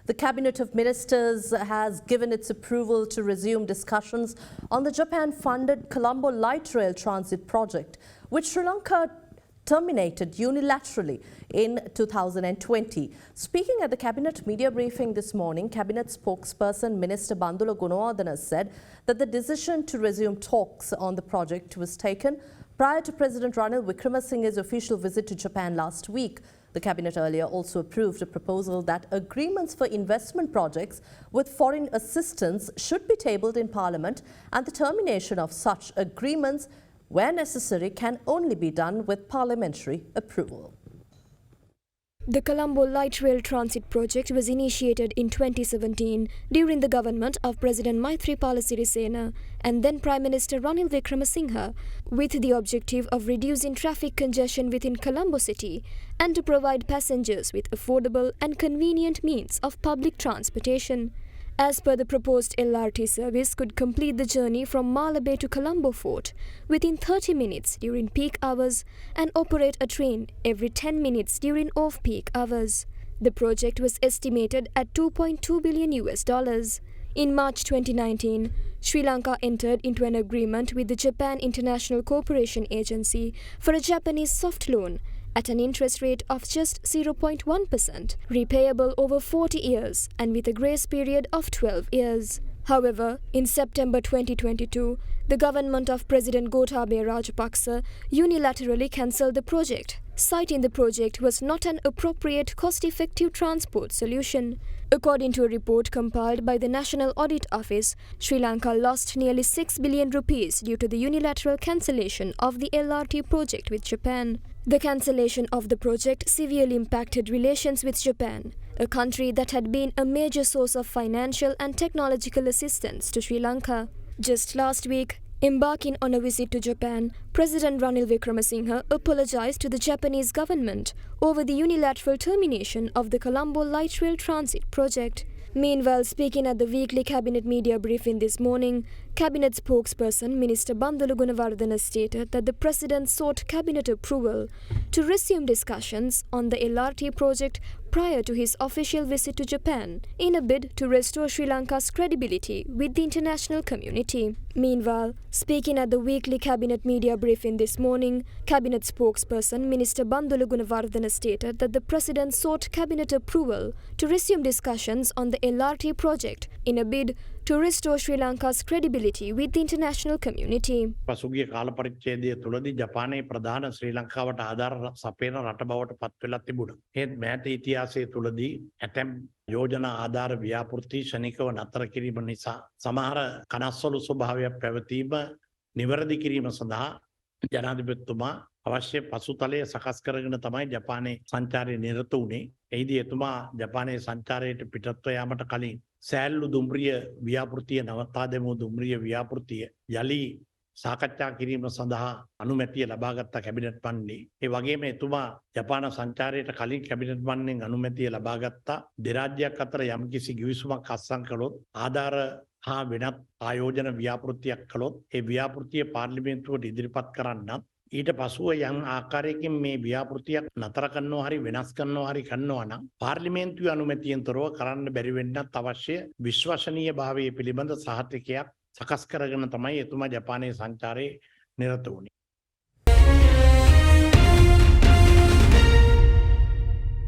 The Cabinet of Ministers has given its approval to resume discussions on the Japan-funded Colombo Light Rail Transit project, which Sri Lanka terminated unilaterally in 2020. Speaking at the Cabinet media briefing this morning, Cabinet spokesperson Minister Bandula Gunawardena said that the decision to resume talks on the project was taken prior to President Ranil Wickremesinghe's official visit to Japan last week. The Cabinet earlier also approved a proposal that agreements for investment projects with foreign assistance should be tabled in Parliament, and the termination of such agreements, where necessary, can only be done with parliamentary approval. The Colombo Light Rail Transit project was initiated in 2017 during the government of President Maithripala Sirisena and then Prime Minister Ranil Wickremesinghe, with the objective of reducing traffic congestion within Colombo city and to provide passengers with affordable and convenient means of public transportation. As per the proposed LRT service could complete the journey from Mala Bay to Colombo Fort within 30 minutes during peak hours and operate a train every 10 minutes during off-peak hours. The project was estimated at $2.2 billion. In March 2019, Sri Lanka entered into an agreement with the Japan International Cooperation Agency for a Japanese soft loan at an interest rate of just 0.1%, repayable over 40 years and with a grace period of 12 years. However, in September 2022, the government of President Gotabaya Rajapaksa unilaterally cancelled the project, citing the project was not an appropriate cost-effective transport solution. According to a report compiled by the National Audit Office, Sri Lanka lost nearly 6 billion rupees due to the unilateral cancellation of the LRT project with Japan. The cancellation of the project severely impacted relations with Japan, a country that had been a major source of financial and technological assistance to Sri Lanka. Just last week, embarking on a visit to Japan, President Ranil Wickremesinghe apologized to the Japanese government over the unilateral termination of the Colombo Light Rail Transit project. Meanwhile, speaking at the weekly Cabinet media briefing this morning, Cabinet spokesperson Minister Bandula Gunawardena stated that the President sought Cabinet approval to resume discussions on the LRT project prior to his official visit to Japan in a bid to restore Sri Lanka's credibility with the international community. Meanwhile, speaking at the weekly Cabinet media briefing this morning, Cabinet spokesperson Minister Bandula Gunawardena stated that the President sought Cabinet approval to resume discussions on the LRT project in a bid to restore Sri Lanka's credibility with the international community. පසුගිය කාල පරිච්ඡේදය තුලදී ජපානයේ ප්‍රධාන ශ්‍රී ලංකාවට ආධාර සපයන රට බවට පත් වෙලා තිබුණා. ඒත් මෑත ඉතිහාසයේ තුලදී ඇතැම් යෝජනා ආධාර ව්‍යාපෘති ශනිකව නතර කිරීම නිසා සමහර කනස්සලු ස්වභාවයක් පැවතීම නිවැරදි කිරීම සඳහා ජනාධිපතිතුමා අවශ්‍ය පසුතලය සකස් කරගෙන තමයි ජපානයේ සංචාරය නිරත වුණේ. එහිදී එතුමා ජපානයේ සංචාරයට පිටත්ව යාමට කලින් සෑල්ලු දුම්රිය ව්‍යාපෘතිය නවතා දෙමු දුම්රිය ව්‍යාපෘතිය යලි සාකච්ඡා කිරීම සඳහා අනුමැතිය ලබාගත් කැබිනට් මණ්ඩලය. ඒ වගේම එතුමා ජපාන සංචාරයට කලින් කැබිනට් මණ්ඩලයෙන් අනුමැතිය ලබාගත්තා දෙරාජ්‍යයක් අතර යම්කිසි ගිවිසුමක් අත්සන් කළොත් ආධාර හා වෙනත් ආයෝජන ව්‍යාපෘතියක් කළොත් ඒ ව්‍යාපෘතිය පාර්ලිමේන්තුවට ඉදිරිපත් කරන්නත් ඊට පසුව යම් ආකාරයකින් මේ ව්‍යාපෘතියක් නතර කරනවා හරි වෙනස් කරනවා හරි කරනවා නම් පාර්ලිමේන්තුවේ අනුමැතියෙන් තොරව කරන්න බැරි වෙන්නත් අවශ්‍ය විශ්වසනීය භාවයේ පිළිබඳ සහතිකයක් සකස් කරගෙන තමයි එතුමා ජපානයේ සංචාරයේ නිරත වුණේ.